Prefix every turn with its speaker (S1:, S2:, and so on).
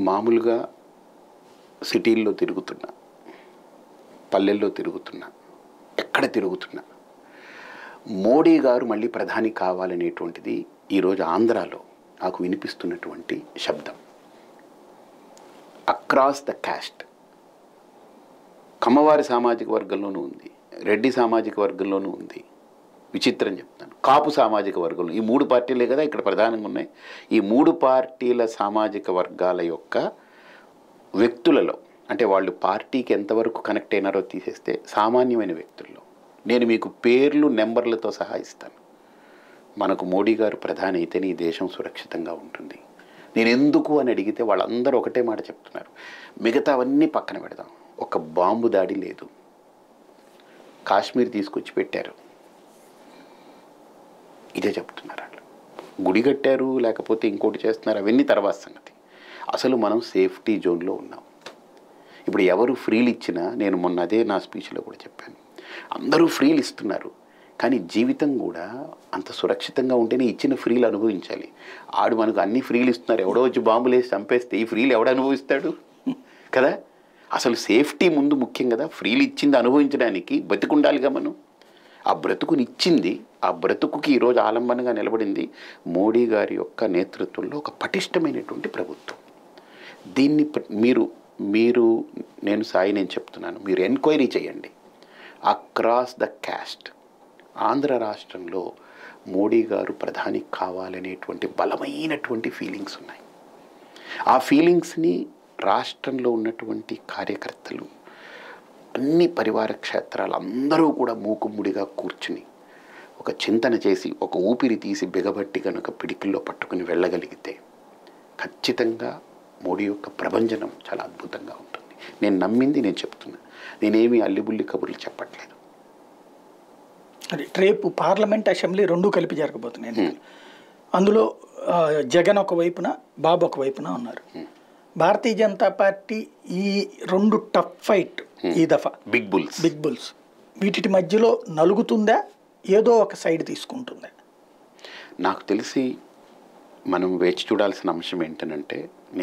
S1: మామూలుగా సిటీల్లో తిరుగుతున్నా, పల్లెల్లో తిరుగుతున్నా, ఎక్కడ తిరుగుతున్నా మోడీ గారు మళ్ళీ ప్రధాని కావాలనేటువంటిది ఈరోజు ఆంధ్రాలో నాకు వినిపిస్తున్నటువంటి శబ్దం. అక్రాస్ ద క్యాస్ట్, కమ్మవారి సామాజిక వర్గంలోనూ ఉంది, రెడ్డి సామాజిక వర్గంలోనూ ఉంది, విచిత్రం చెప్తాను, కాపు సామాజిక వర్గంలో, ఈ మూడు పార్టీలే కదా ఇక్కడ ప్రధానంగా ఉన్నాయి. ఈ మూడు పార్టీల సామాజిక వర్గాల యొక్క వ్యక్తులలో, అంటే వాళ్ళు పార్టీకి ఎంతవరకు కనెక్ట్ అయినారో తీసేస్తే సామాన్యమైన వ్యక్తుల్లో నేను మీకు పేర్లు నెంబర్లతో సహా ఇస్తాను. మనకు మోడీ గారు ప్రధాని అయితేనే ఈ దేశం సురక్షితంగా ఉంటుంది. నేను ఎందుకు అని అడిగితే వాళ్ళందరూ ఒకటే మాట చెప్తున్నారు, మిగతావన్నీ పక్కన పెడదాం, ఒక బాంబు దాడి లేదు, కాశ్మీర్ తీసుకొచ్చి పెట్టారు, ఇదే చెప్తున్నారు. వాళ్ళు గుడి కట్టారు లేకపోతే ఇంకోటి చేస్తున్నారు, అవన్నీ తర్వాత సంగతి. అసలు మనం సేఫ్టీ జోన్లో ఉన్నాం. ఇప్పుడు ఎవరు ఫ్రీలు ఇచ్చినా, నేను మొన్న అదే నా స్పీచ్లో కూడా చెప్పాను, అందరూ ఫ్రీలు ఇస్తున్నారు, కానీ జీవితం కూడా అంత సురక్షితంగా ఉంటేనే ఇచ్చిన ఫ్రీలు అనుభవించాలి. ఆడు మనకు అన్ని ఫ్రీలు ఇస్తున్నారు, ఎవడో వచ్చి బాంబులు వేసి చంపేస్తే ఈ ఫ్రీలు ఎవడు అనుభవిస్తాడు కదా. అసలు సేఫ్టీ ముందు ముఖ్యం కదా. ఫ్రీలు ఇచ్చింది అనుభవించడానికి బతికుండాలిగా మనం. ఆ బ్రతుకునిచ్చింది, ఆ బ్రతుకుకి ఈరోజు ఆలంబనగా నిలబడింది మోడీ గారి యొక్క నేతృత్వంలో ఒక పటిష్టమైనటువంటి ప్రభుత్వం. దీన్ని మీరు నేను చెప్తున్నాను, మీరు ఎంక్వైరీ చేయండి. అక్రాస్ ద క్యాస్ట్ ఆంధ్ర రాష్ట్రంలో మోడీ గారు ప్రధాని కావాలనేటువంటి బలమైనటువంటి ఫీలింగ్స్ ఉన్నాయి. ఆ ఫీలింగ్స్ని రాష్ట్రంలో ఉన్నటువంటి కార్యకర్తలు, అన్ని పరివార క్షేత్రాలు అందరూ కూడా మూకుమ్ముడిగా కూర్చుని ఒక చింతన చేసి, ఒక ఊపిరి తీసి బిగబట్టి కనుక పిడికిల్లో పట్టుకుని వెళ్ళగలిగితే ఖచ్చితంగా మోడీ యొక్క ప్రభంజనం చాలా అద్భుతంగా ఉంటుంది. నేను నమ్మింది నేను చెప్తున్నా, నేనేమి అల్లిబుల్లి కబుర్లు చెప్పట్లేదు.
S2: రేపు పార్లమెంట్ అసెంబ్లీ రెండూ కలిపి జరగబోతున్నాయి. అందులో జగన్ ఒకవైపున, బాబు ఒకవైపున ఉన్నారు. భారతీయ జనతా పార్టీ ఈ రెండు టఫ్ ఫైట్ ఈ దఫా
S1: బిగ్ బుల్స్
S2: వీటి మధ్యలో నలుగుతుందా, ఏదో ఒక సైడ్ తీసుకుంటుందా?
S1: నాకు తెలిసి మనం వేచి చూడాల్సిన అంశం ఏంటనంటే, నేను